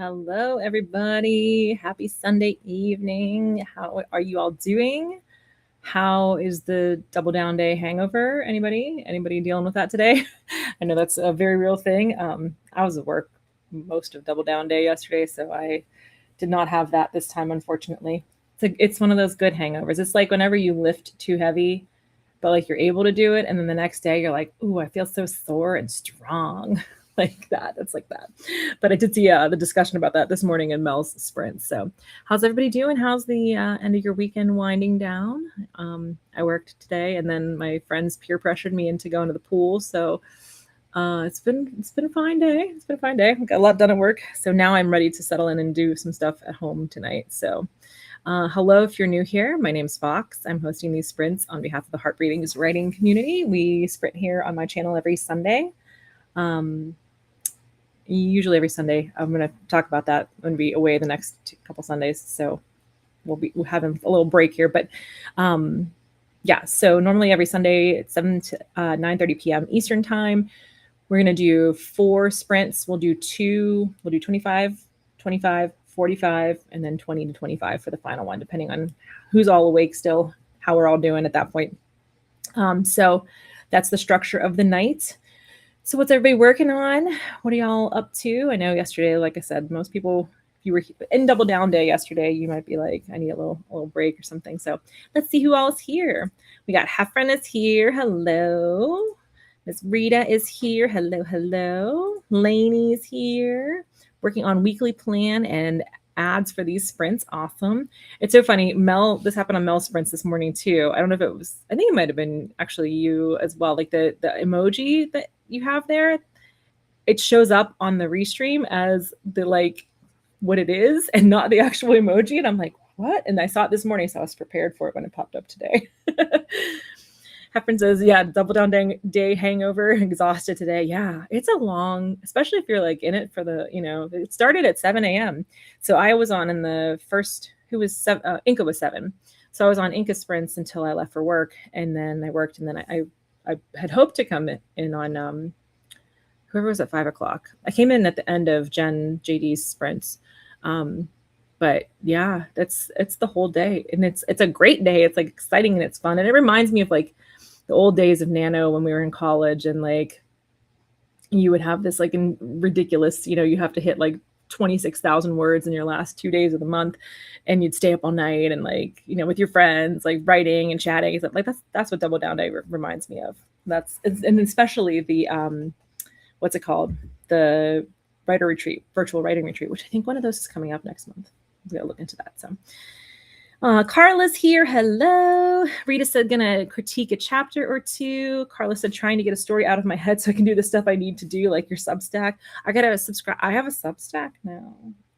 Hello, everybody. Happy Sunday evening. How are you all doing? How is the double down day hangover? Anybody dealing with that today? I know that's a very real thing. I was at work most of double down day yesterday, so I did not have that this time, unfortunately. It's one of those good hangovers. It's like whenever you lift too heavy, but like you're able to do it, and then the next day you're like, "Ooh, I feel so sore and strong." Like that. It's like that. But I did see the discussion about that this morning in Mel's sprint. So, how's everybody doing? How's the end of your weekend winding down? I worked today, and then my friends peer pressured me into going to the pool. So it's been a fine day. It's been a fine day. I got a lot done at work, so now I'm ready to settle in and do some stuff at home tonight. So hello, if you're new here, my name's Fox. I'm hosting these sprints on behalf of the Heart Breathings writing community. We sprint here on my channel every Sunday. Usually every Sunday. I'm going to talk about that. I'm going to be away the next couple Sundays, so we'll have a little break here. But yeah, so normally every Sunday at 7 to 9:30 p.m. Eastern time, we're going to do 4 sprints. We'll do 25, 25, 45, and then 20 to 25 for the final one, depending on who's all awake still, how we're all doing at that point. So that's the structure of the night. So what's everybody working on? What are y'all up to? I know yesterday, like I said, most people, if you were in double down day yesterday, you might be like, I need a little break or something. So let's see who all is here. We got Heffron is here. Hello. Miss Rita is here. Hello, hello. Lainey's here. Working on weekly plan and ads for these sprints. Awesome. It's so funny. This happened on Mel's sprints this morning too. I don't know if I think it might have been actually you as well. Like the emoji that you have there, it shows up on the restream as the like what it is and not the actual emoji. And I'm like, what? And I saw it this morning, so I was prepared for it when it popped up today. Heffron says, yeah, double down day hangover, exhausted today. Yeah, it's a long, especially if you're like in it for it started at 7 a.m. So I was on in the first, Inca was 7. So I was on Inca sprints until I left for work. And then I worked, and then I had hoped to come in on whoever was at 5 o'clock. I came in at the end of JD's sprints. But yeah, it's the whole day, and it's a great day. It's like exciting and it's fun. And it reminds me of like the old days of Nano when we were in college, and like you would have this like ridiculous, you have to hit like 26,000 words in your last 2 days of the month, and you'd stay up all night and like, with your friends, like writing and chatting and stuff. Like that's what Double Down Day reminds me of. And especially the, what's it called? The virtual writing retreat, which I think one of those is coming up next month. I'm going to look into that. So Carla's here. Hello. Rita said, gonna critique a chapter or 2. Carla said, trying to get a story out of my head so I can do the stuff I need to do, like your Substack. I gotta subscribe. I have a Substack now.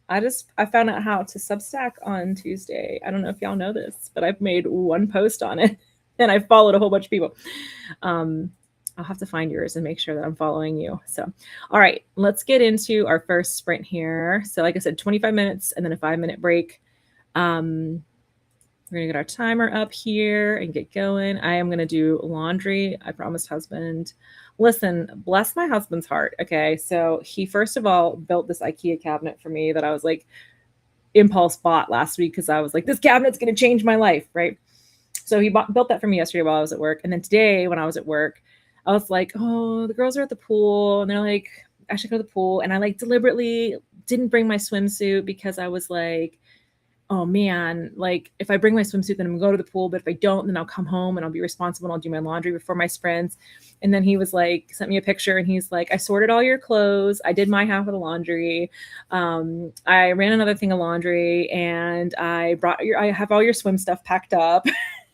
I found out how to Substack on Tuesday. I don't know if y'all know this, but I've made 1 post on it, and I followed a whole bunch of people. I'll have to find yours and make sure that I'm following you. So, all right, let's get into our first sprint here. So like I said, 25 minutes and then a 5-minute break. We're going to get our timer up here and get going. I am going to do laundry. I promised husband. Listen, bless my husband's heart. Okay, so he first of all built this IKEA cabinet for me that I was like impulse bought last week because I was like, this cabinet's going to change my life, right? So he built that for me yesterday while I was at work. And then today when I was at work, I was like, oh, the girls are at the pool. And they're like, I should go to the pool. And I like deliberately didn't bring my swimsuit because I was like, oh man, like if I bring my swimsuit, then I'm gonna go to the pool. But if I don't, then I'll come home and I'll be responsible and I'll do my laundry before my sprints. And then he was like, sent me a picture and he's like, I sorted all your clothes. I did my half of the laundry. I ran another thing of laundry and I have all your swim stuff packed up.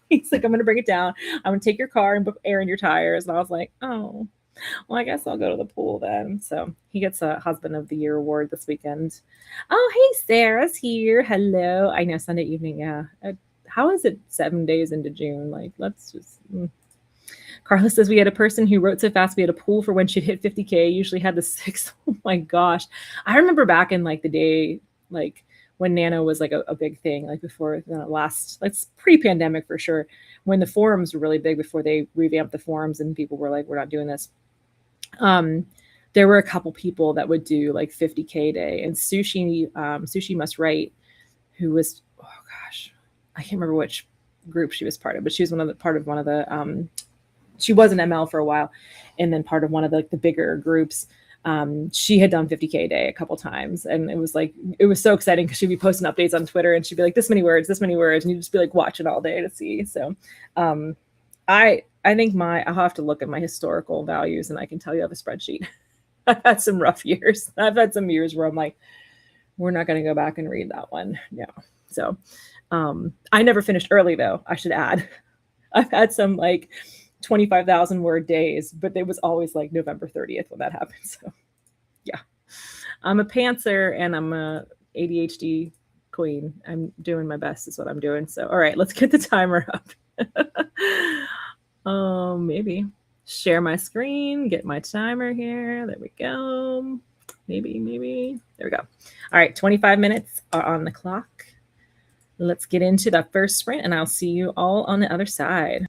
He's like, I'm going to bring it down. I'm going to take your car and put air in your tires. And I was like, oh, well, I guess I'll go to the pool then. So he gets a Husband of the Year award this weekend. Oh, hey, Sarah's here. Hello. I know, Sunday evening. Yeah. How is it 7 days into June? Like, let's just... Carla says we had a person who wrote so fast we had a pool for when she'd hit 50K, usually had the 6. Oh my gosh. I remember back in like the day, like when Nano was like a big thing, like before the last, like pre-pandemic for sure, when the forums were really big before they revamped the forums and people were like, we're not doing this. there were a couple people that would do like 50K a day, and Sushi Must Write, who was, oh gosh, I can't remember which group she was part of, but she was part of one of the she was an ML for a while, and then part of one of the bigger groups. She had done 50K a day a couple times, and it was so exciting because she'd be posting updates on Twitter, and she'd be like, this many words, and you'd just be like watching all day to see. So um, I think I'll have to look at my historical values, and I can tell you I have a spreadsheet. I've had some rough years. I've had some years where I'm like, we're not going to go back and read that one. No. So I never finished early, though, I should add. I've had some like 25,000 word days, but it was always like November 30th when that happened. So yeah, I'm a pantser and I'm a ADHD queen. I'm doing my best is what I'm doing. So, all right, let's get the timer up. Maybe share my screen, get my timer here. There we go. Maybe. There we go. All right, 25 minutes are on the clock. Let's get into the first sprint, and I'll see you all on the other side.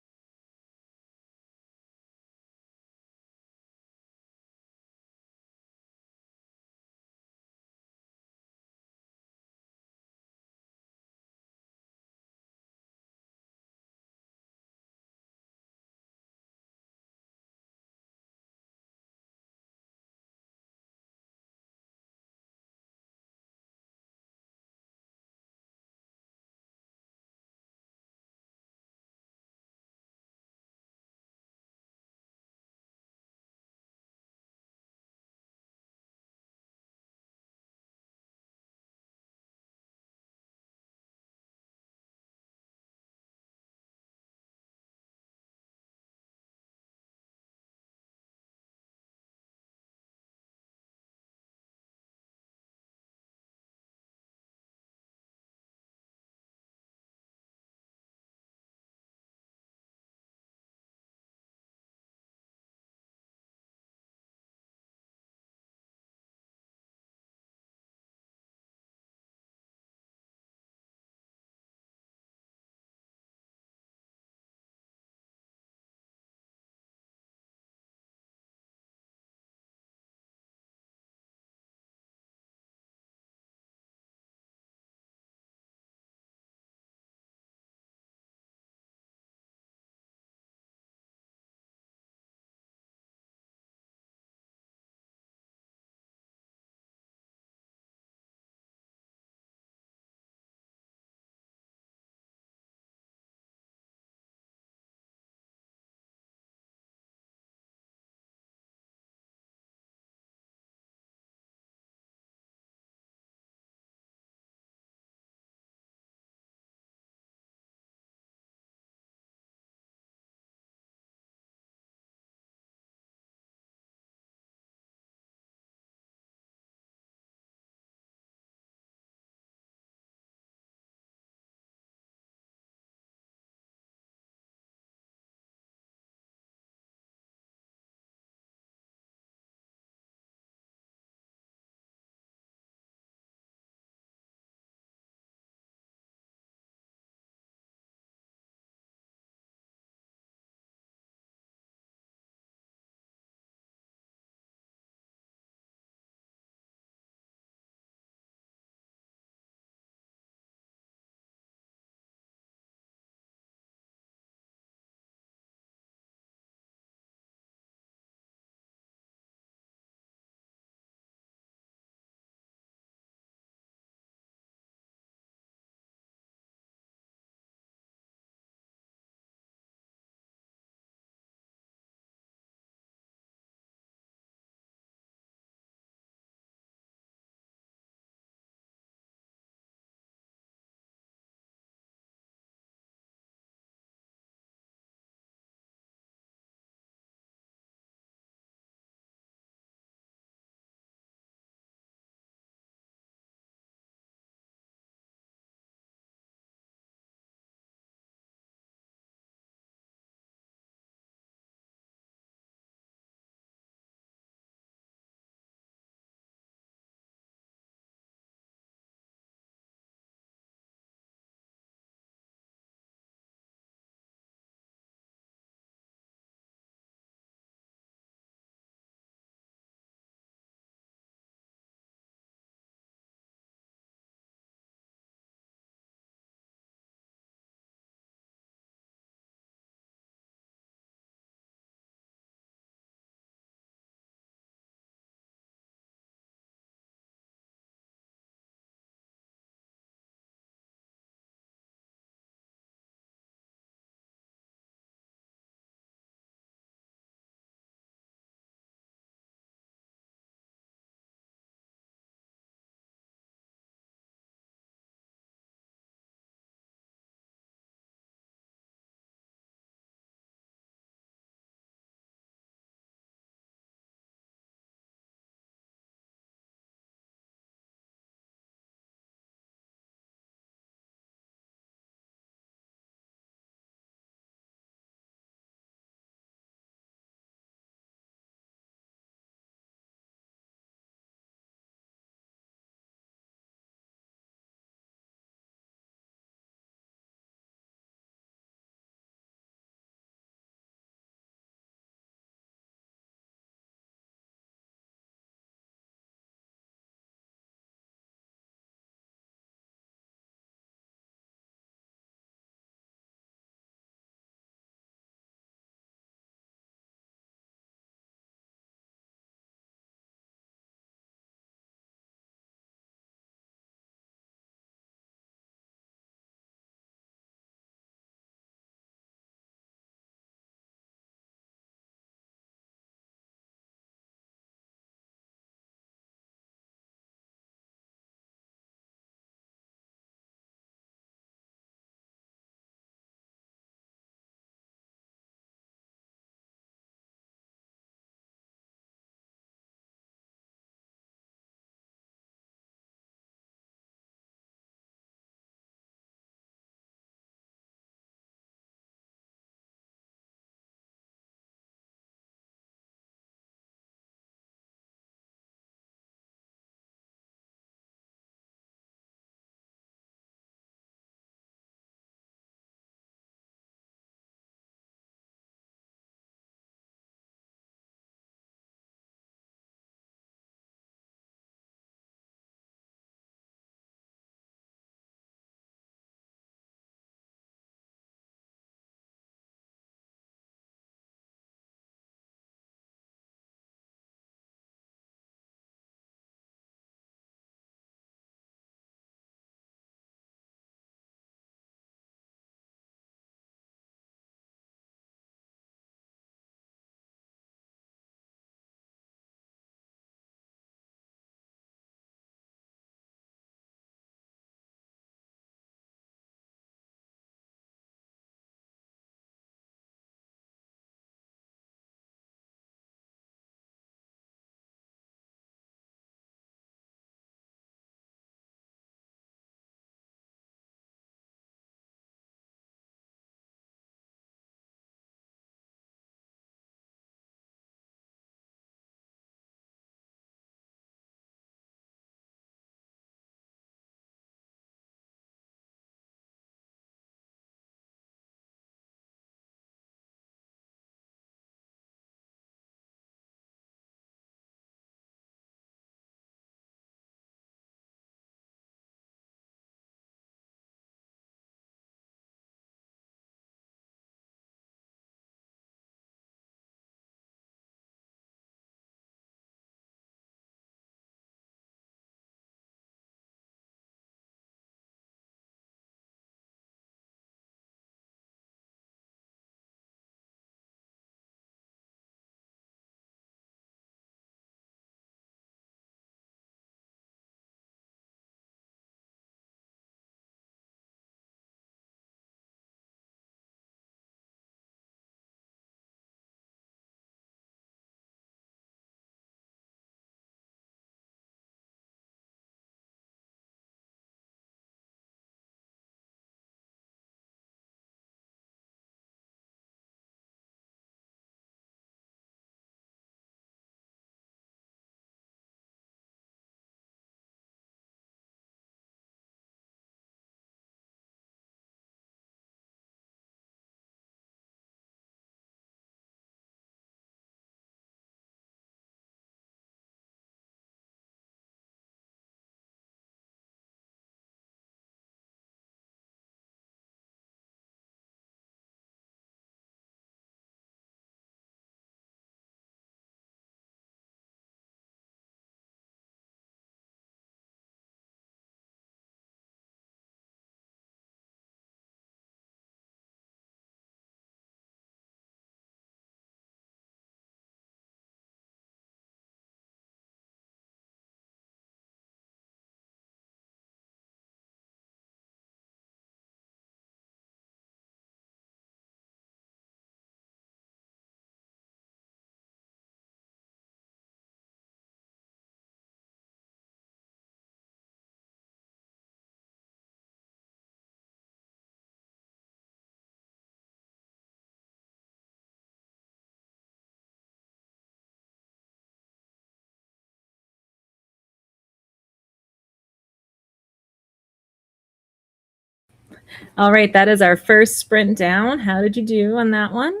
All right, that is our first sprint down. How did you do on that one?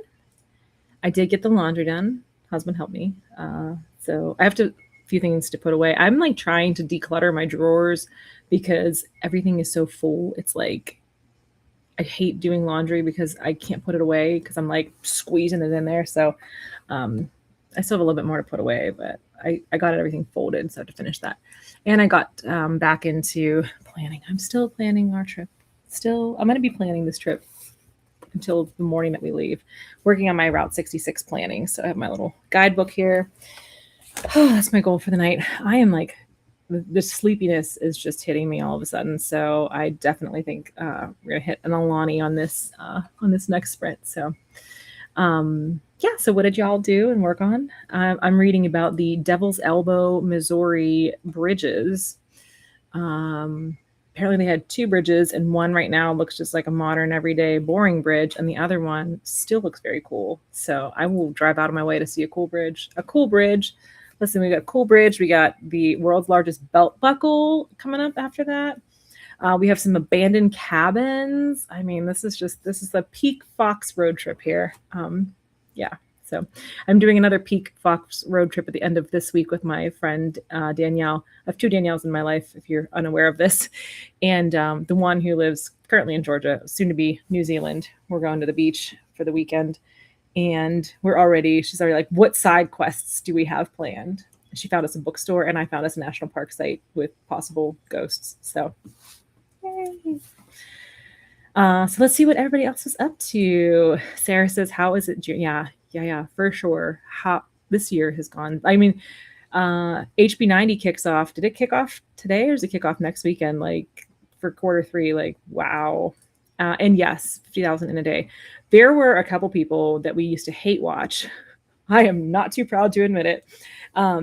I did get the laundry done. Husband helped me. So I have a few things to put away. I'm like trying to declutter my drawers because everything is so full. It's like I hate doing laundry because I can't put it away because I'm like squeezing it in there. So I still have a little bit more to put away, but I got everything folded, so I have to finish that. And I got back into planning. I'm still planning our trip. I'm going to be planning this trip until the morning that we leave, working on my Route 66 planning. So I have my little guidebook here. Oh, that's my goal for the night. I am like, the sleepiness is just hitting me all of a sudden. So I definitely think we're gonna hit an Alani on this next sprint. So yeah. So what did y'all do and work on? I'm reading about the Devil's Elbow, Missouri bridges. Apparently they had 2 bridges, and one right now looks just like a modern, everyday, boring bridge, and the other one still looks very cool. So I will drive out of my way to see a cool bridge. Listen, we got Cool Bridge. We got the world's largest belt buckle coming up after that. We have some abandoned cabins. I mean, this is the peak Fox road trip here. Yeah. So I'm doing another peak Fox road trip at the end of this week with my friend Danielle. I have 2 Danielles in my life, if you're unaware of this. And the one who lives currently in Georgia, soon to be New Zealand. We're going to the beach for the weekend. And she's already like, what side quests do we have planned? She found us a bookstore, and I found us a national park site with possible ghosts. So, yay. So let's see what everybody else is up to. Sarah says, how is it? Yeah, for sure. How this year has gone. I mean, HB90 kicks off. Did it kick off today, or does it kick off next weekend? Like for quarter 3, like, wow. And yes, 50,000 in a day. There were a couple people that we used to hate watch. I am not too proud to admit it,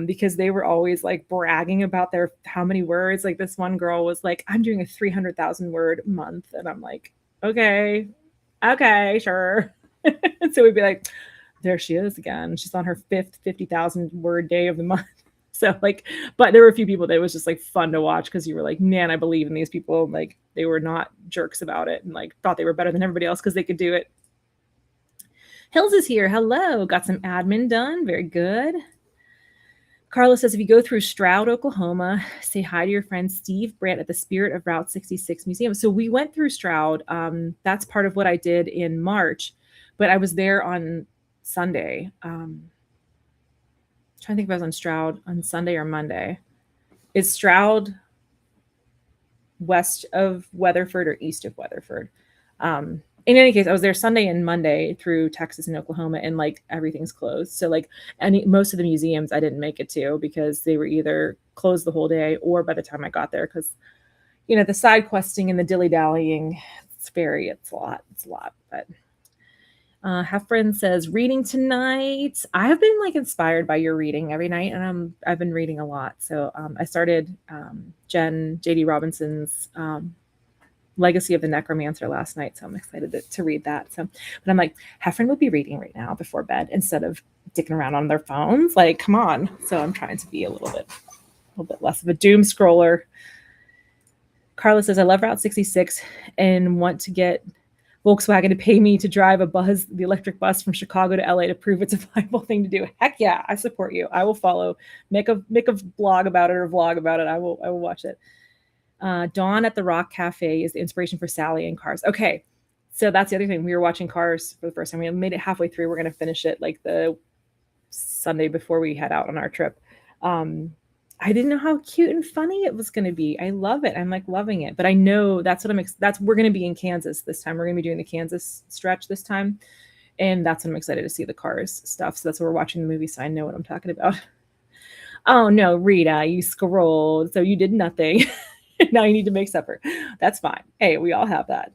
because they were always like bragging about how many words. Like this one girl was like, I'm doing a 300,000 word month. And I'm like, okay, sure. So we'd be like, there she is again. She's on her 5th 50,000 word day of the month. So like, but there were a few people that it was just like fun to watch because you were like, man, I believe in these people. Like they were not jerks about it and like thought they were better than everybody else because they could do it. Hills is here. Hello. Got some admin done. Very good. Carla says, if you go through Stroud, Oklahoma, say hi to your friend Steve Brandt at the Spirit of Route 66 Museum. So we went through Stroud. That's part of what I did in March, but I was there on Sunday. Trying to think if I was on Stroud on Sunday or Monday. Is Stroud west of Weatherford or east of Weatherford? In any case, I was there Sunday and Monday through Texas and Oklahoma, and like everything's closed. So like most of the museums I didn't make it to because they were either closed the whole day or by the time I got there, because the side questing and the dilly dallying, it's a lot. But Heffron says, reading tonight. I have been like inspired by your reading every night, and I've been reading a lot. So I started J.D. Robinson's Legacy of the Necromancer last night, so I'm excited to read that. So, but I'm like, Heffron would be reading right now before bed instead of dicking around on their phones. Like, come on. So I'm trying to be a little bit less of a doom scroller. Carla says, I love Route 66 and want to get Volkswagen to pay me to drive the electric bus from Chicago to LA to prove it's a viable thing to do. Heck yeah, I support you. I will follow. Make a blog about it or vlog about it. I will watch it. Dawn at the Rock Cafe is the inspiration for Sally and Cars. Okay, so that's the other thing. We were watching Cars for the first time. We made it halfway through. We're going to finish it like the Sunday before we head out on our trip. I didn't know how cute and funny it was going to be. I love it. I'm like loving it. But I know we're going to be in Kansas this time. We're going to be doing the Kansas stretch this time. And that's when I'm excited to see the Cars stuff. So that's why we're watching the movie. So I know what I'm talking about. Oh no, Rita, you scrolled. So you did nothing. Now you need to make supper. That's fine. Hey, we all have that.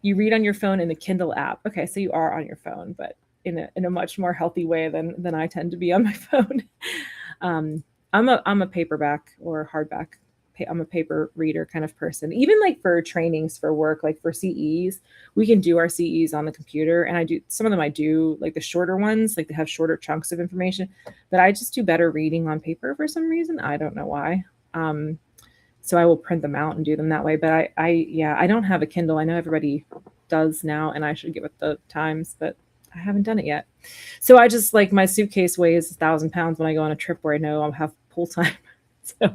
You read on your phone in the Kindle app. Okay, so you are on your phone, but in a much more healthy way than I tend to be on my phone. I'm a paperback or hardback. I'm a paper reader kind of person. Even like for trainings for work, like for CEs, we can do our CEs on the computer, and some of them I do like the shorter ones, like they have shorter chunks of information. But I just do better reading on paper for some reason. I don't know why. So I will print them out and do them that way. But yeah, I don't have a Kindle. I know everybody does now, and I should get with the times, but I haven't done it yet. So I just like my suitcase weighs 1,000 pounds when I go on a trip where I know I'll have pool time. So,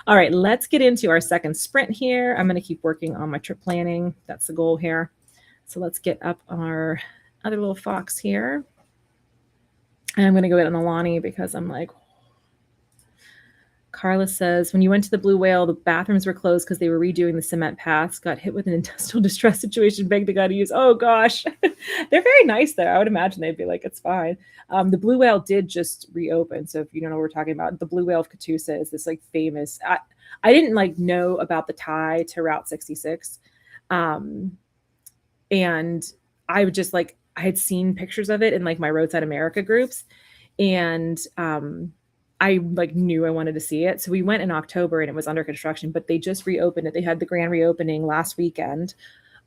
all right, let's get into our second sprint here. I'm going to keep working on my trip planning. That's the goal here. So let's get up our other little fox here. And I'm going to go get on Alani because I'm like, Carla says, when you went to the Blue Whale, the bathrooms were closed because they were redoing the cement paths, got hit with an industrial distress situation, begged the guy to use. Oh, gosh. They're very nice there. I would imagine they'd be like, it's fine. The Blue Whale did just reopen. So if you don't know what we're talking about, the Blue Whale of Catoosa is this like famous. I didn't like know about the tie to Route 66. And I would just like, I had seen pictures of it in like my Roadside America groups. And I like knew I wanted to see it. So we went in October and it was under construction, but they just reopened it. They had the grand reopening last weekend.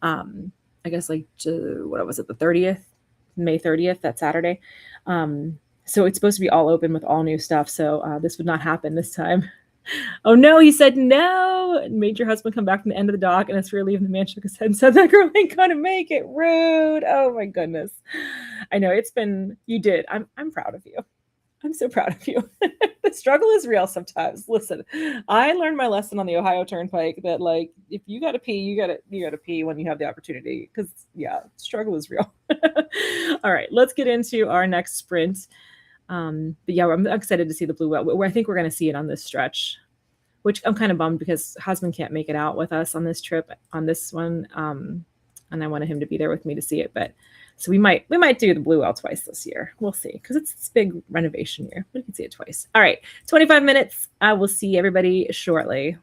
I guess like what was it, the 30th, May 30th, that Saturday. So it's supposed to be all open with all new stuff. So this would not happen this time. Oh no, he said no. Made your husband come back from the end of the dock, and as for leaving, the man shook his head and said, that girl ain't gonna make it. Rude. Oh my goodness. I know it's been, you did. I'm proud of you. I'm so proud of you. The struggle is real sometimes. Listen, I learned my lesson on the Ohio Turnpike that like if you gotta pee, you gotta pee when you have the opportunity. Because yeah, struggle is real. All right, let's get into our next sprint. But yeah, I'm excited to see the Blue Whale. I think we're gonna see it on this stretch, which I'm kind of bummed because husband can't make it out with us on this trip on this one. And I wanted him to be there with me to see it, but so we might do the Blue Whale twice this year. We'll see because it's this big renovation year. We can see it twice. All right, 25 minutes. I will see everybody shortly.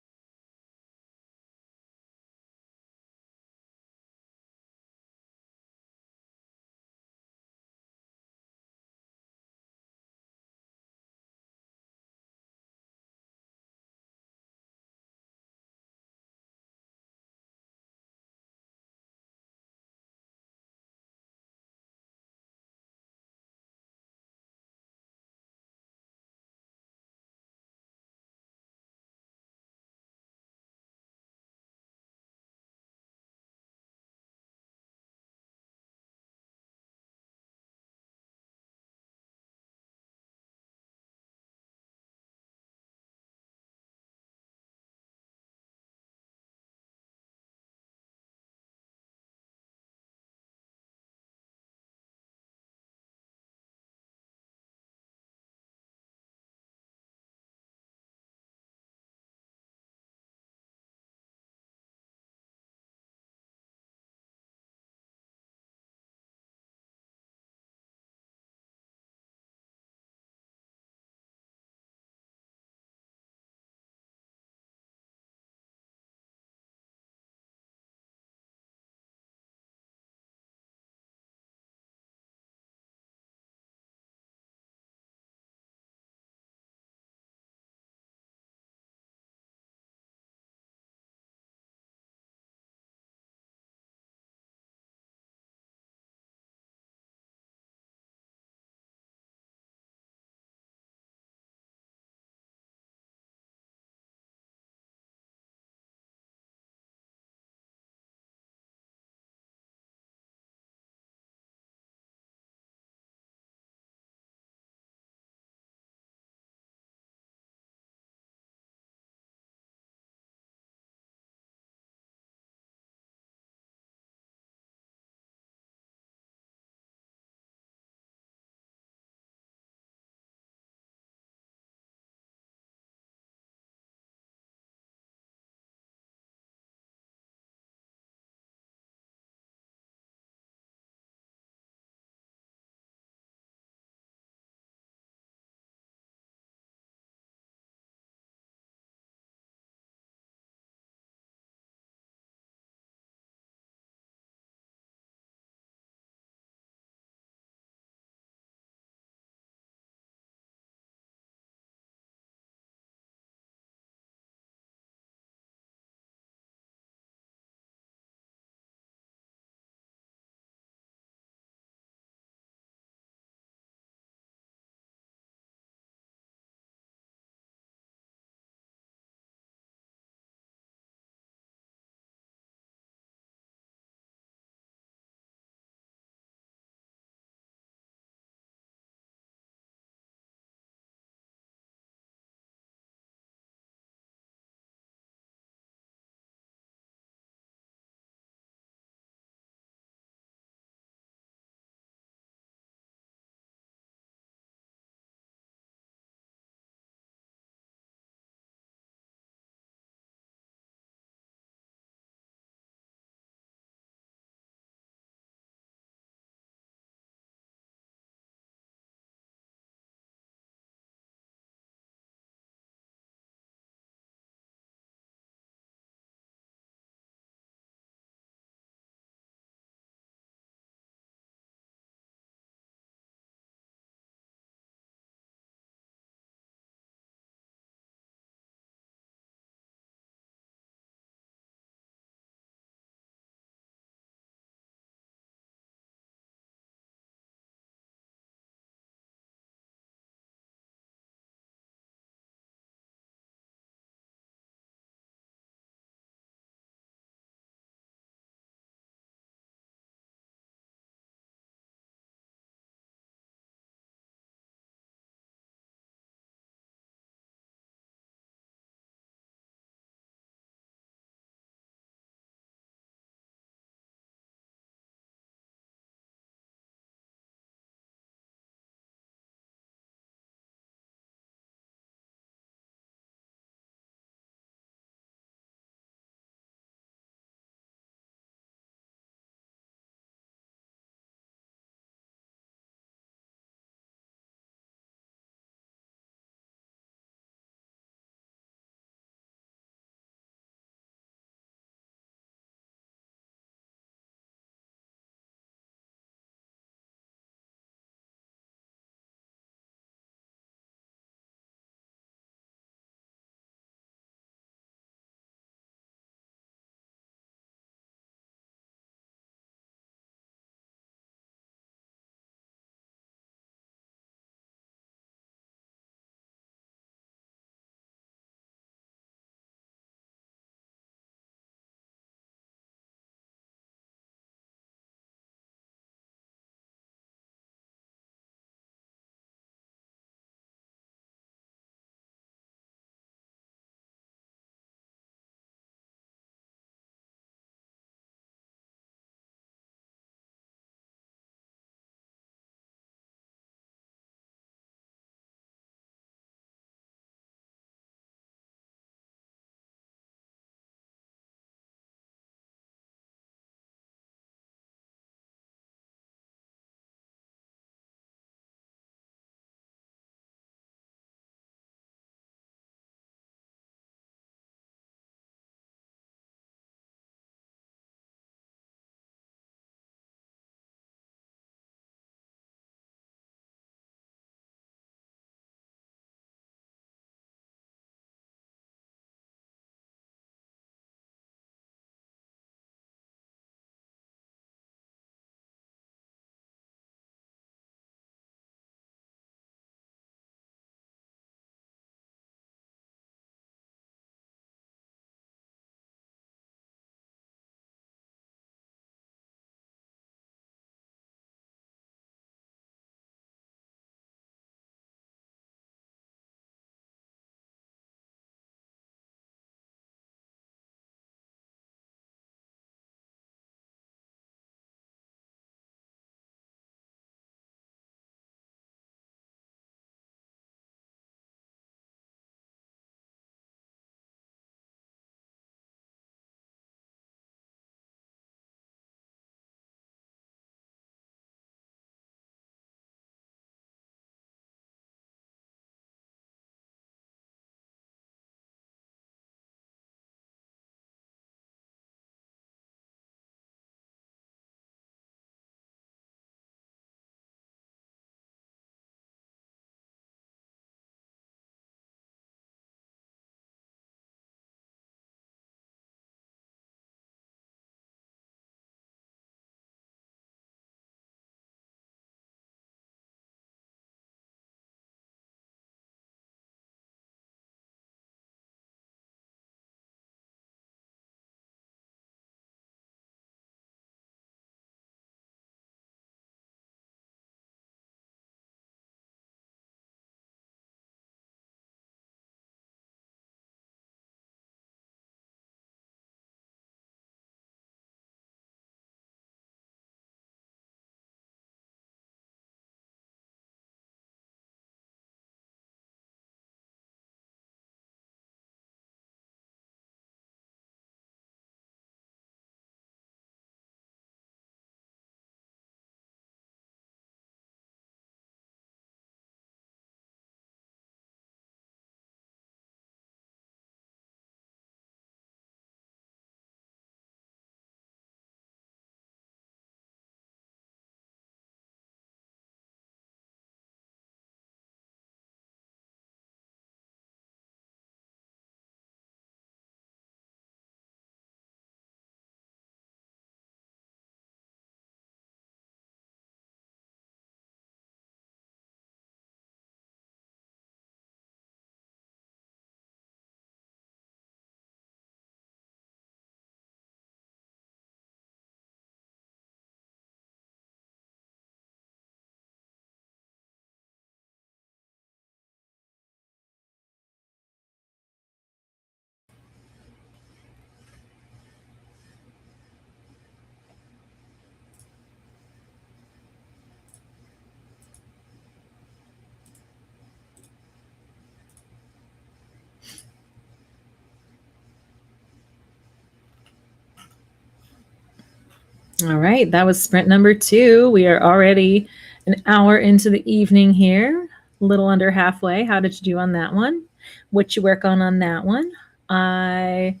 All right, that was sprint number 2. We are already an hour into the evening here, a little under halfway. How did you do on that one? What you work on that one? I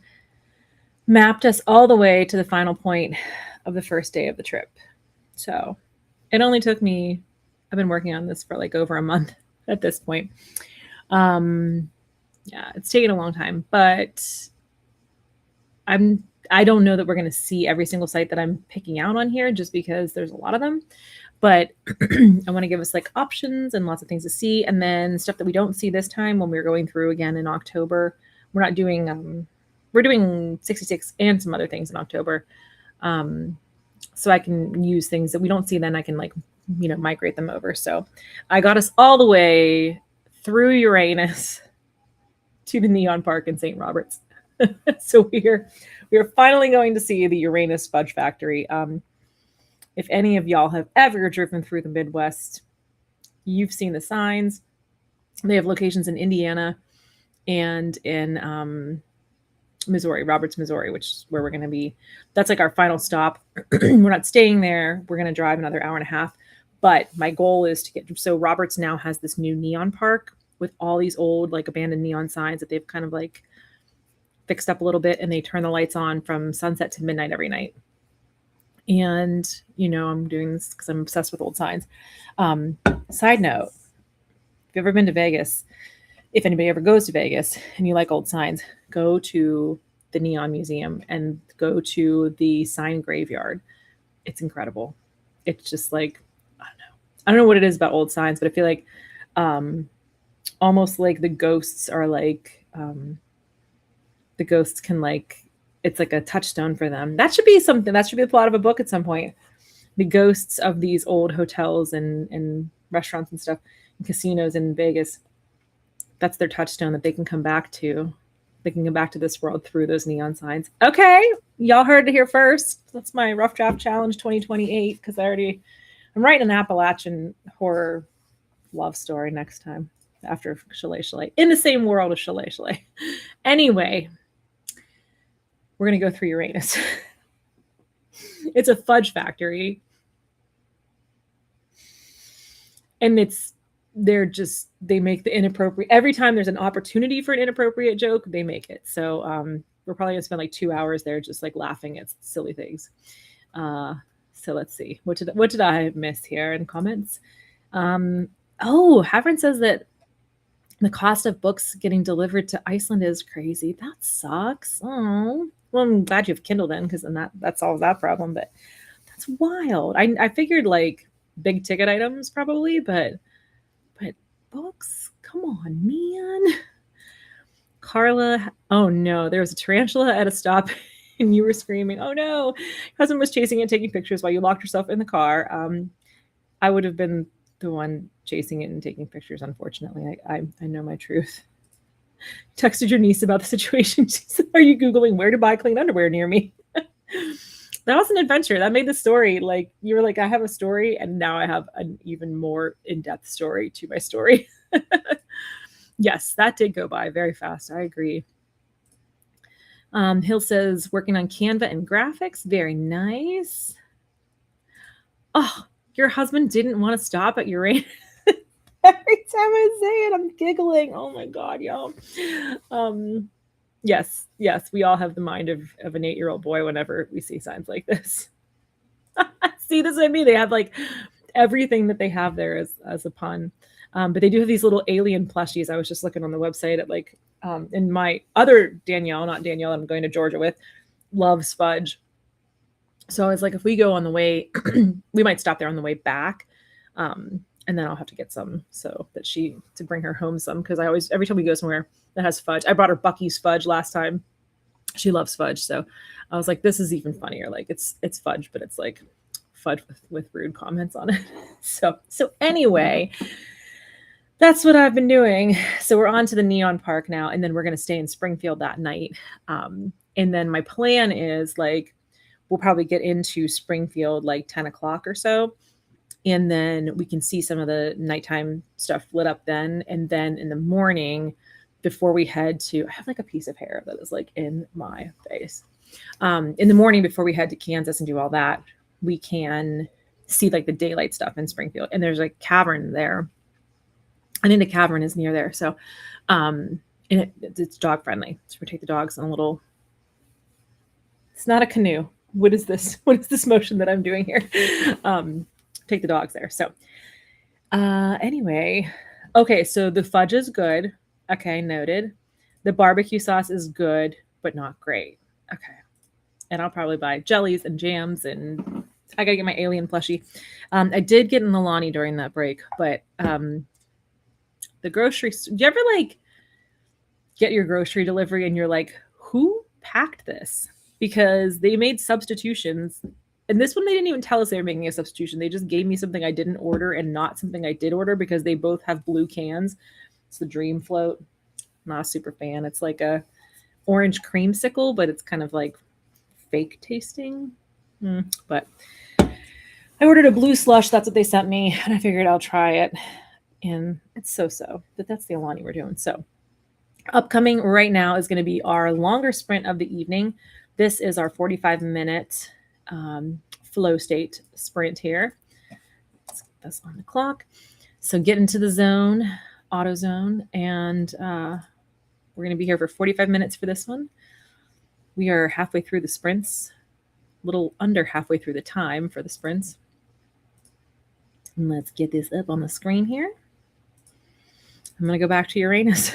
mapped us all the way to the final point of the first day of the trip. So it only took me, I've been working on this for like over a month at this point. Yeah, it's taken a long time, but I don't know that we're going to see every single site that I'm picking out on here just because there's a lot of them. But I want to give us like options and lots of things to see. And then stuff that we don't see this time when we're going through again in October. We're not doing, we're doing 66 and some other things in October. So I can use things that we don't see, then I can like, you know, migrate them over. So I got us all the way through Uranus to the Neon Park in St. Roberts. So we are finally going to see the Uranus Fudge Factory. If any of y'all have ever driven through the Midwest, you've seen the signs. They have locations in Indiana and in Missouri, Roberts, Missouri, which is where we're going to be. That's like our final stop. We're not staying there. We're going to drive another hour and a half. But my goal is to get, so Roberts now has this new neon park with all these old like abandoned neon signs that they've kind of like fixed up a little bit, and they turn the lights on from sunset to midnight every night. And, you know, I'm doing this because I'm obsessed with old signs. Side note, if you've ever been to Vegas, if anybody ever goes to Vegas and you like old signs, go to the Neon Museum and go to the sign graveyard. It's incredible. It's just like, I don't know what it is about old signs, but I feel like almost like the ghosts are like, the ghosts can like, it's like a touchstone for them. That should be something, that should be the plot of a book at some point. The ghosts of these old hotels and restaurants and stuff, and casinos in Vegas, that's their touchstone that they can come back to. They can come back to this world through those neon signs. Okay, y'all heard it here first. That's my Rough Draft Challenge 2028, because I'm writing an Appalachian horror love story next time after Chalet Chalet, in the same world as Chalet Chalet. Anyway, we're going to go through Uranus. It's a fudge factory. And they make the inappropriate, every time there's an opportunity for an inappropriate joke, they make it. So we're probably going to spend like 2 hours there just like laughing at silly things. So let's see. What did I miss here in comments? Havern says that the cost of books getting delivered to Iceland is crazy. That sucks. Oh, well, I'm glad you have Kindle then, because then that solves that problem. But that's wild. I figured like big ticket items probably, but books, come on, man. Carla, oh no, there was a tarantula at a stop and you were screaming, oh no. Your husband was chasing it, taking pictures while you locked yourself in the car. I would have been the one chasing it and taking pictures, unfortunately. I know my truth. Texted your niece about the situation. She said, are you Googling where to buy clean underwear near me? That was an adventure. That made the story like, you were like, I have a story, and now I have an even more in-depth story to my story. Yes, that did go by very fast. I agree. Hill says, working on Canva and graphics. Very nice. Oh, your husband didn't want to stop at Uranus. Every time I say it, I'm giggling. Oh my God, y'all. Yes, we all have the mind of an 8-year-old boy whenever we see signs like this. See, this is what I mean. They have like everything that they have there as a pun. But they do have these little alien plushies. I was just looking on the website at like, and my other Danielle, not Danielle I'm going to Georgia with, loves fudge. So I was like, if we go on the way, we might stop there on the way back. And then I'll have to get some to bring her home some. Cause every time we go somewhere that has fudge, I brought her Bucky's fudge last time. She loves fudge. So I was like, this is even funnier. Like it's fudge, but it's like fudge with rude comments on it. So anyway, that's what I've been doing. So we're on to the Neon Park now, and then we're going to stay in Springfield that night. And then my plan is like, we'll probably get into Springfield like 10 o'clock or so. And then we can see some of the nighttime stuff lit up then. And then in the morning, before we head to, I have like a piece of hair that is like in my face. In the morning before we head to Kansas and do all that, we can see like the daylight stuff in Springfield. And there's a cavern there. I think the cavern is near there. So, and it's dog friendly. So we take the dogs on a little, it's not a canoe. What is this? What is this motion that I'm doing here? Take the dogs there. So, anyway, okay. So the fudge is good. Okay. Noted. The barbecue sauce is good, but not great. Okay. And I'll probably buy jellies and jams, and I gotta get my alien plushie. I did get an Alani during that break, but the grocery. Do you ever like get your grocery delivery and you're like, who packed this? Because they made substitutions. And this one, they didn't even tell us they were making a substitution. They just gave me something I didn't order and not something I did order because they both have blue cans. It's the Dream Float. Not a super fan. It's like a orange creamsicle, but it's kind of like fake tasting. But I ordered a blue slush. That's what they sent me. And I figured I'll try it. And it's so-so. But that's the Alani we're doing. So upcoming right now is going to be our longer sprint of the evening. This is our 45-minute flow state sprint here. Let's get this on the clock. So get into the zone, auto zone, and we're going to be here for 45 minutes for this one. We are halfway through the sprints, a little under halfway through the time for the sprints. And let's get this up on the screen here. I'm going to go back to Uranus.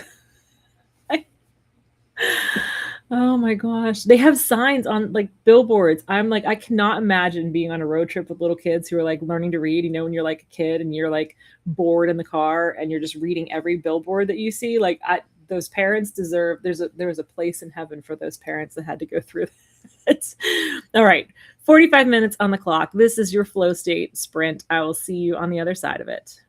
Oh my gosh. They have signs on like billboards. I'm like, I cannot imagine being on a road trip with little kids who are like learning to read, when you're like a kid and you're like bored in the car and you're just reading every billboard that you see. Like those parents deserve, there was a place in heaven for those parents that had to go through that. All right. 45 minutes on the clock. This is your flow state sprint. I will see you on the other side of it.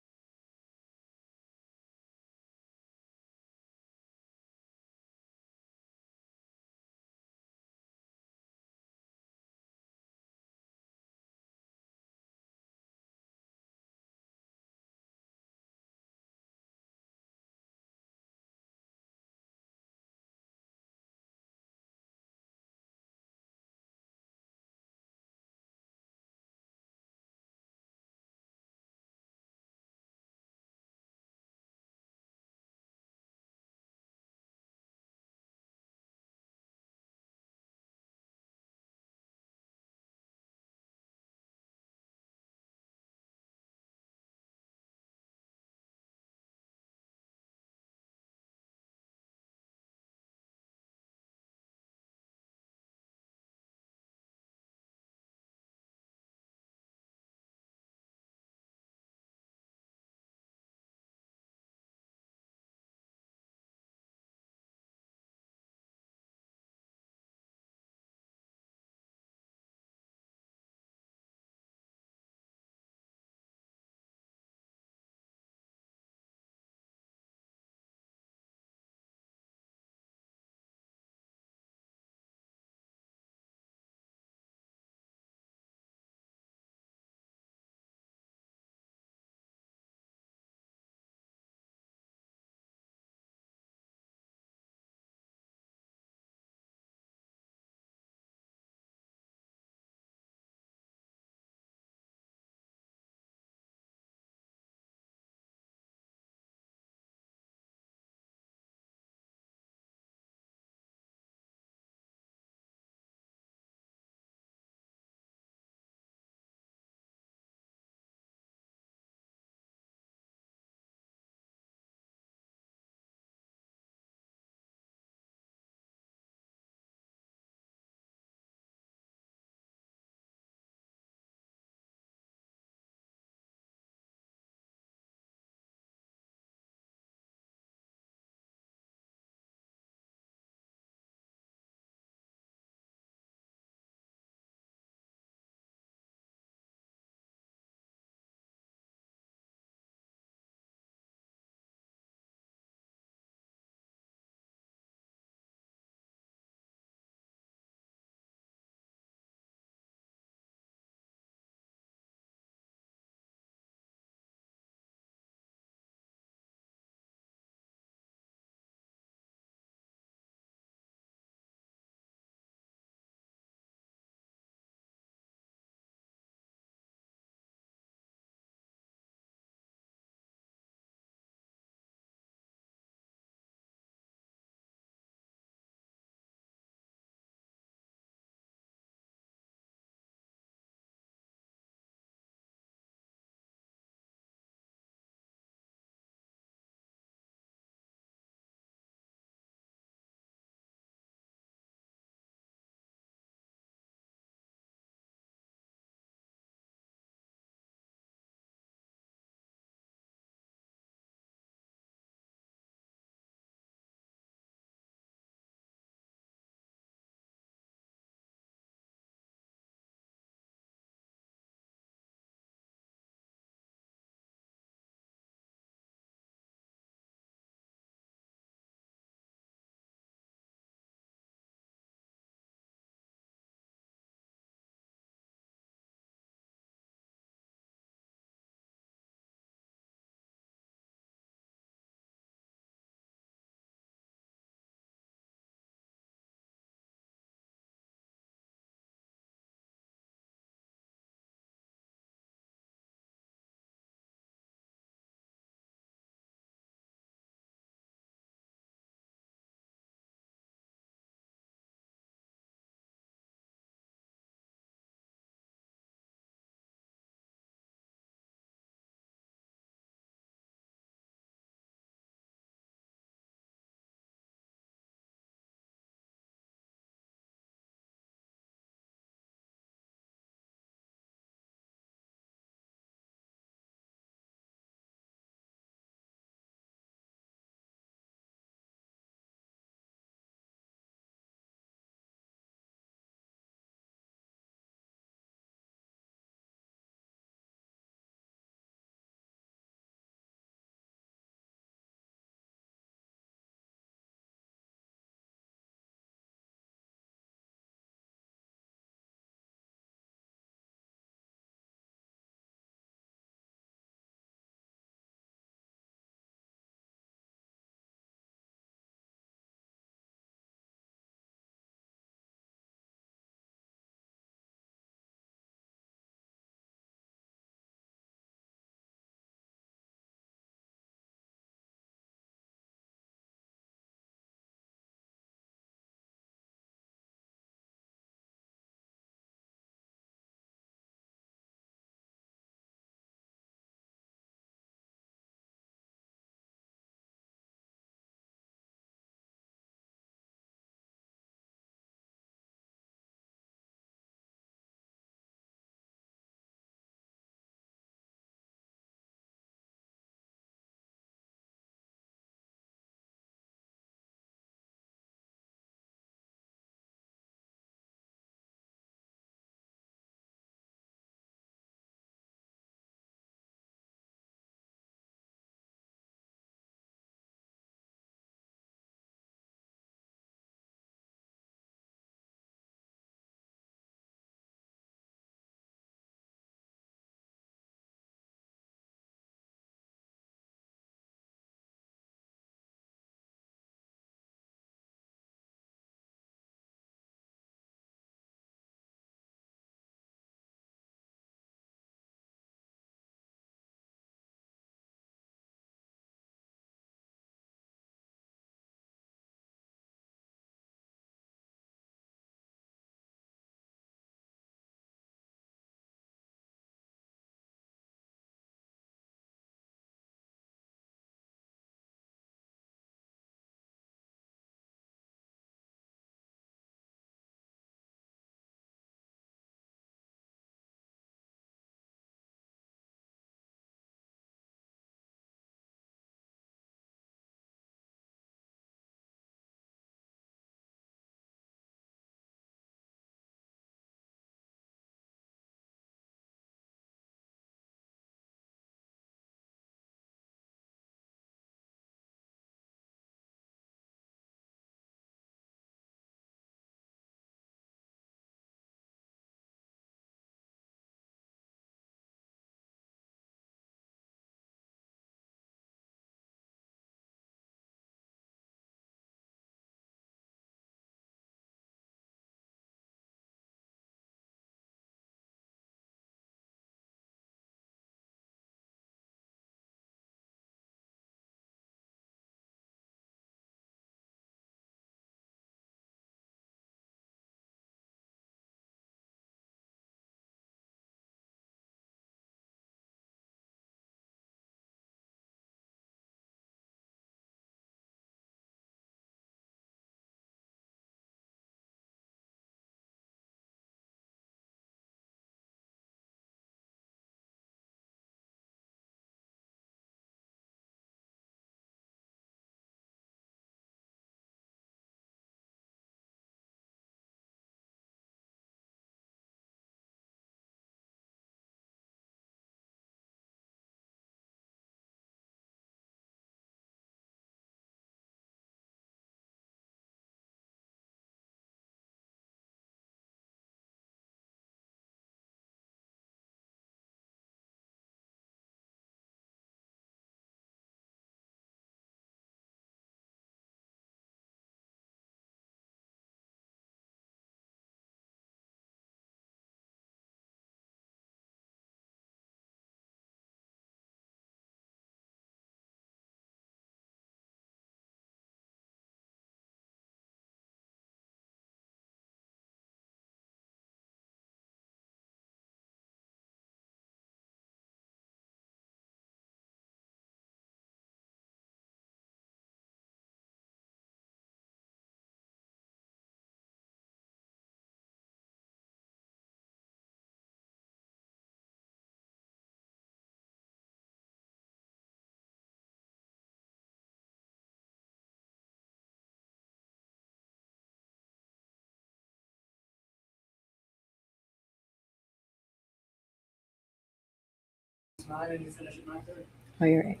9 and you finish at 9:30. Oh, you're right.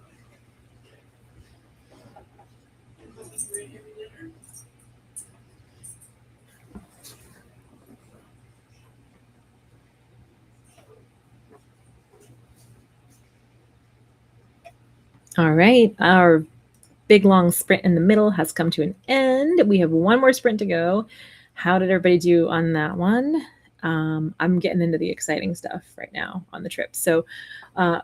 All right. Our big long sprint in the middle has come to an end. We have one more sprint to go. How did everybody do on that one? I'm getting into the exciting stuff right now on the trip. So,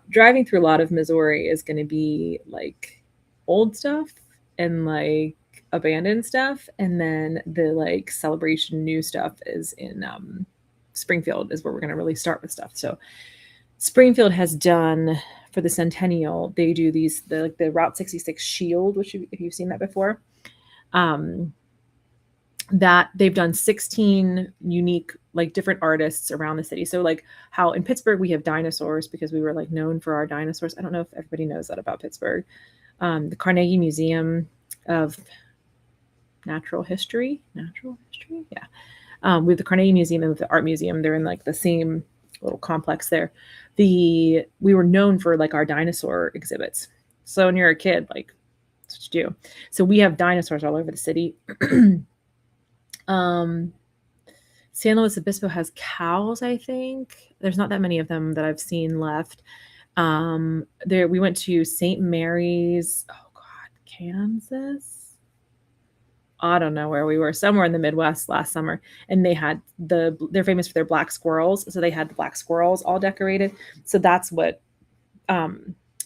driving through a lot of Missouri is going to be like old stuff and like abandoned stuff, and then the like celebration new stuff is in Springfield is where we're going to really start with stuff. So, Springfield has done for the centennial. They do the Route 66 Shield, which if you've seen that before. That they've done 16 unique like different artists around the city. So like how in Pittsburgh we have dinosaurs because we were like known for our dinosaurs. I don't know if everybody knows that about Pittsburgh. The Carnegie Museum of Natural History, yeah. We have the Carnegie Museum and the Art Museum. They're in like the same little complex there. We were known for like our dinosaur exhibits. So when you're a kid, like that's what you do. So we have dinosaurs all over the city. San Luis Obispo has cows, I think. There's not that many of them that I've seen left. There we went to St. Mary's, oh God, Kansas. I don't know where we were, somewhere in the Midwest last summer, and they had they're famous for their black squirrels, so they had the black squirrels all decorated. So that's what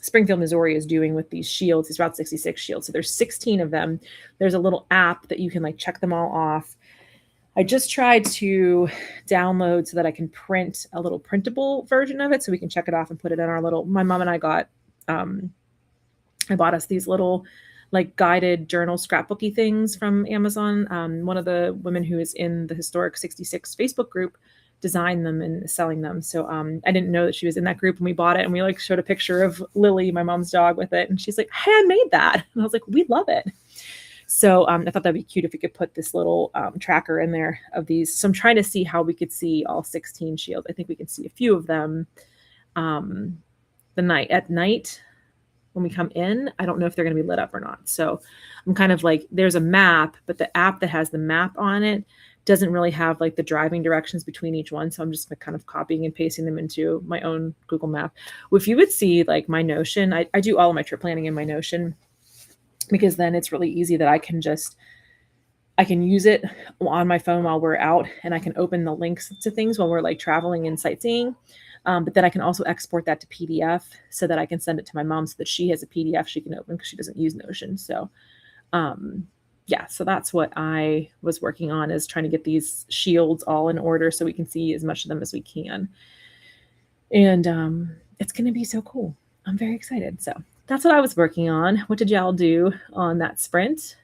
Springfield, Missouri is doing with these shields, these Route 66 shields. So there's 16 of them. There's a little app that you can like check them all off. I just tried to download so that I can print a little printable version of it so we can check it off and put it in our little, my mom and I got, I bought us these little like guided journal scrapbooky things from Amazon. One of the women who is in the Historic 66 Facebook group designed them and selling them. So I didn't know that she was in that group, and we bought it and we like showed a picture of Lily, my mom's dog, with it. And she's like, hey, I made that. And I was like, we love it. So I thought that'd be cute if we could put this little tracker in there of these. So I'm trying to see how we could see all 16 shields. I think we can see a few of them at night when we come in. I don't know if they're going to be lit up or not. So I'm kind of like, there's a map, but the app that has the map on it doesn't really have like the driving directions between each one. So I'm just kind of copying and pasting them into my own Google map. If you would see like my Notion, I do all of my trip planning in my Notion, because then it's really easy that I can use it on my phone while we're out, and I can open the links to things while we're like traveling and sightseeing. But then I can also export that to PDF so that I can send it to my mom so that she has a PDF she can open because she doesn't use Notion. So yeah, so that's what I was working on, is trying to get these shields all in order so we can see as much of them as we can. And it's going to be so cool. I'm very excited. So that's what I was working on. What did y'all do on that sprint?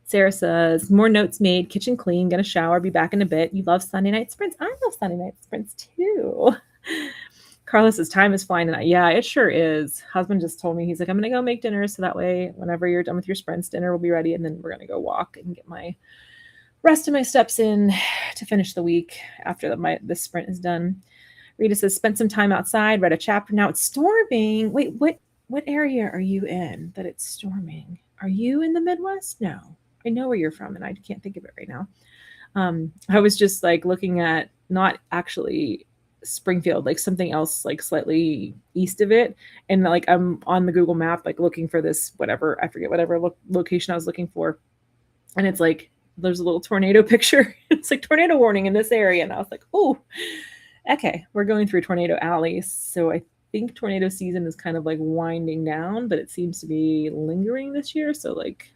Sarah says, more notes made, kitchen clean, gonna shower, be back in a bit. You love Sunday night sprints? I love Sunday night sprints too. Carlos says, time is flying tonight. Yeah, it sure is. Husband just told me, he's like, I'm gonna go make dinner so that way whenever you're done with your sprints, dinner will be ready, and then we're gonna go walk and get my rest of my steps in to finish the week after this sprint is done. Rita says, spent some time outside, read a chapter. Now it's storming. Wait, what area are you in that it's storming? Are you in the Midwest? No. I know where you're from, and I can't think of it right now. I was just like looking at not actually Springfield, like something else, like slightly east of it. And like I'm on the Google map, like looking for this, whatever, I forget whatever location I was looking for. And it's like, there's a little tornado picture. It's like tornado warning in this area. And I was like, oh, okay, we're going through tornado alleys. So I think tornado season is kind of like winding down, but it seems to be lingering this year. So like,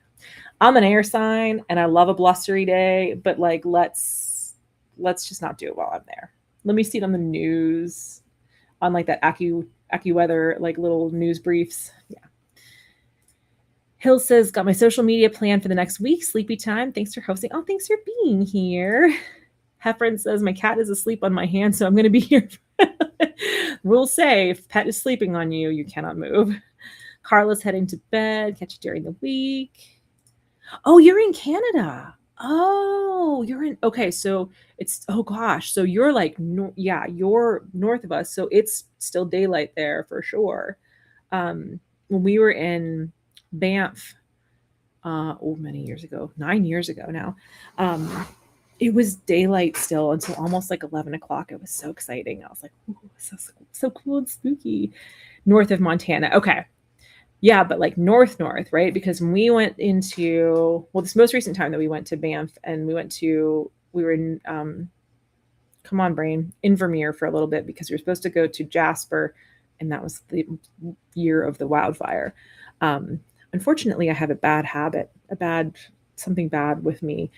I'm an air sign and I love a blustery day, but like, let's just not do it while I'm there. Let me see it on the news, on like that AccuWeather, like little news briefs. Yeah. Hill says, got my social media plan for the next week. Sleepy time. Thanks for hosting. Oh, thanks for being here. Heffron says, my cat is asleep on my hand, so I'm going to be here. Rules say, if pet is sleeping on you, you cannot move. Carla's heading to bed. Catch you during the week. Oh, you're in Canada. Oh, you're in okay, so it's oh gosh, so you're like yeah, you're north of us, so it's still daylight there for sure. When we were in Banff, oh, many years ago, 9 years ago now, um, it was daylight still until almost like 11 o'clock. It was so exciting. I was like, "Ooh, so cool and spooky." North of Montana. Okay. Yeah, but like north, right? Because when we went into, well, this most recent time that we went to Banff and we were in, come on, brain, Invermere for a little bit because we were supposed to go to Jasper, and that was the year of the wildfire. Um, Unfortunately, I have a bad habit, something bad with me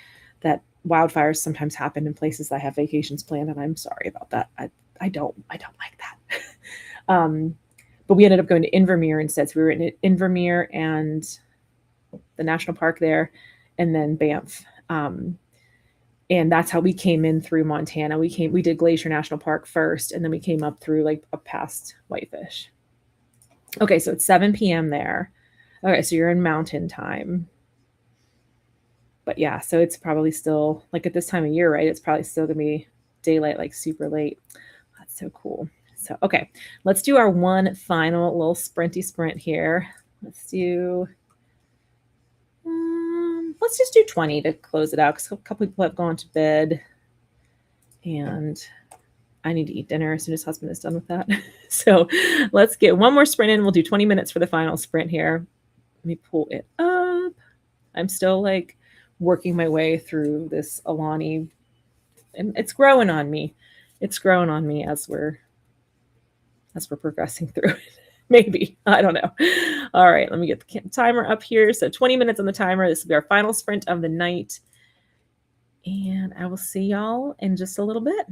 that wildfires sometimes happen in places I have vacations planned, and I'm sorry about that. I don't like that. um, but we ended up going to Invermere instead. So we were in Invermere and the national park there, and then Banff. And that's how we came in through Montana. We did Glacier National Park first, and then we came up through like up past Whitefish. Okay, so it's 7 p.m. there. Okay, so you're in mountain time. But yeah, so it's probably still like at this time of year, right? It's probably still gonna be daylight like super late. That's so cool. So okay, let's do our one final little sprinty sprint here. Let's just do 20 to close it out because a couple people have gone to bed and I need to eat dinner as soon as husband is done with that. So let's get one more sprint in. We'll do 20 minutes for the final sprint here. Let me pull it up. I'm still like working my way through this Alani, and it's growing on me. It's growing on me as we're progressing through it. Maybe. I don't know. All right, let me get the timer up here. So 20 minutes on the timer. This will be our final sprint of the night. And I will see y'all in just a little bit.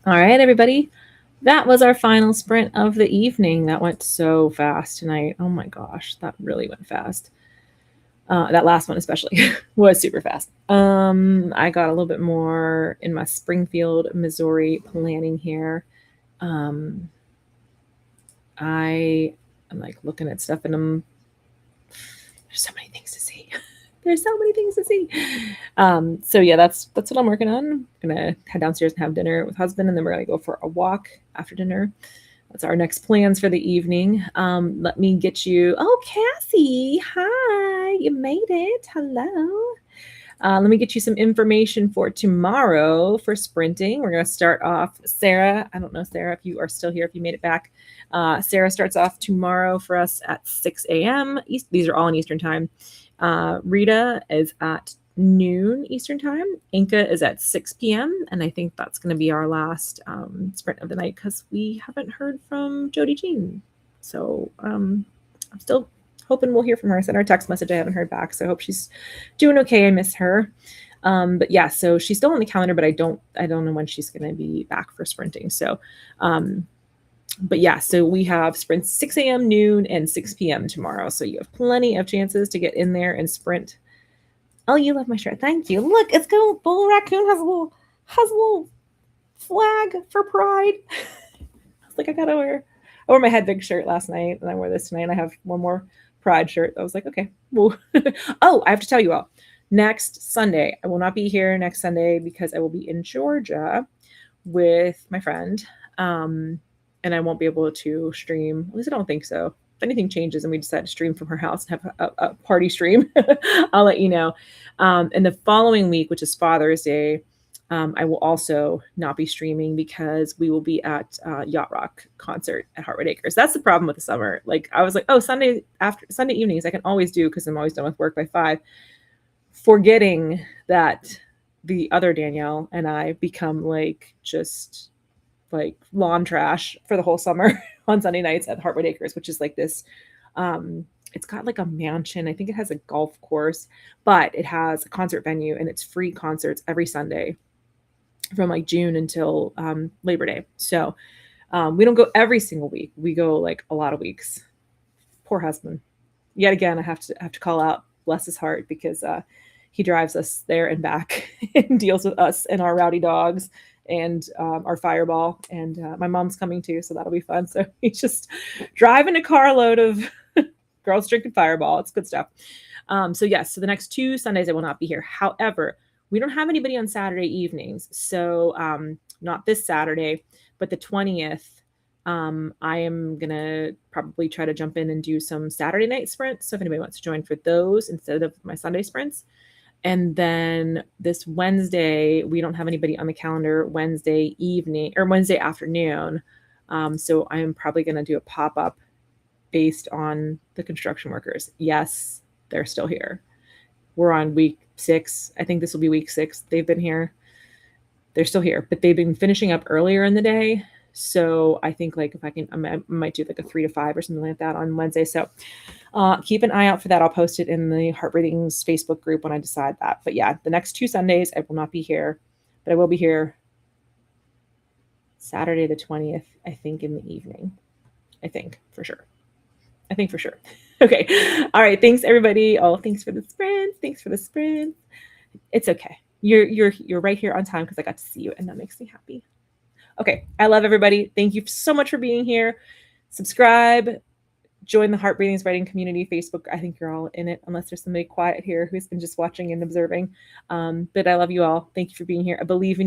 All right, everybody. That was our final sprint of the evening. That went so fast tonight. Oh my gosh, that really went fast. That last one especially was super fast. I got a little bit more in my Springfield, Missouri planning here. I am like looking at stuff and there's so many things to see. There's so many things to see. So yeah, that's what I'm working on. I'm gonna head downstairs and have dinner with husband, and then we're gonna go for a walk after dinner. That's our next plans for the evening. Let me get you. Oh, Cassie, hi, you made it. Hello. Let me get you some information for tomorrow for sprinting. We're going to start off. Sarah, I don't know, Sarah, if you are still here, if you made it back. Sarah starts off tomorrow for us at 6 a.m. These are all in Eastern time. Rita is at noon Eastern time. Inca is at 6 p.m. And I think that's going to be our last sprint of the night because we haven't heard from Jody Jean. So I'm still hoping we'll hear from her. I sent her a text message. I haven't heard back. So I hope she's doing okay. I miss her. But yeah, so she's still on the calendar, but I don't know when she's going to be back for sprinting. So, but yeah, so we have sprints 6 a.m., noon, and 6 p.m. tomorrow. So you have plenty of chances to get in there and sprint. Oh, you love my shirt. Thank you. Look, it's got Bull Raccoon has a little flag for pride. I was like, I wore my Hedvig shirt last night, and I wore this tonight. And I have one more pride shirt. I was like, okay. Well, oh, I have to tell you all. Next Sunday, I will not be here next Sunday because I will be in Georgia with my friend. And I won't be able to stream. At least I don't think so. If anything changes and we decide to stream from her house and have a party stream, I'll let you know. And the following week, which is Father's Day, I will also not be streaming because we will be at Yacht Rock concert at Heartwood Acres. That's the problem with the summer. Like I was like, oh, Sunday evenings I can always do because I'm always done with work by 5. Forgetting that the other Danielle and I become like just like lawn trash for the whole summer on Sunday nights at Heartwood Acres, which is like this. It's got like a mansion. I think it has a golf course, but it has a concert venue and it's free concerts every Sunday from like June until Labor Day. So we don't go every single week. We go like a lot of weeks. Poor husband. Yet again, I have to call out, bless his heart, because he drives us there and back and deals with us and our rowdy dogs and our fireball. And my mom's coming too, so that'll be fun. So he's just driving a carload of girls drinking fireball. It's good stuff. So yes, so the next 2 Sundays I will not be here. However, we don't have anybody on Saturday evenings. So not this Saturday, but the 20th, I am going to probably try to jump in and do some Saturday night sprints. So if anybody wants to join for those instead of my Sunday sprints. And then this Wednesday, we don't have anybody on the calendar Wednesday evening or Wednesday afternoon. So I'm probably going to do a pop-up based on the construction workers. Yes, they're still here. We're on week 6. I think this will be week 6. They've been here. They're still here, but they've been finishing up earlier in the day. So I think like if I can, I might do like a 3 to 5 or something like that on Wednesday. So keep an eye out for that. I'll post it in the Heart Readings Facebook group when I decide that. But yeah, the next 2 Sundays, I will not be here, but I will be here Saturday the 20th, I think in the evening. I think for sure. Okay. All right. Thanks everybody. Oh, thanks for the sprint. It's okay. You're right here on time because I got to see you and that makes me happy. Okay. I love everybody. Thank you so much for being here. Subscribe, join the Heart Readings Writing Community Facebook. I think you're all in it unless there's somebody quiet here who's been just watching and observing. But I love you all. Thank you for being here. I believe in you.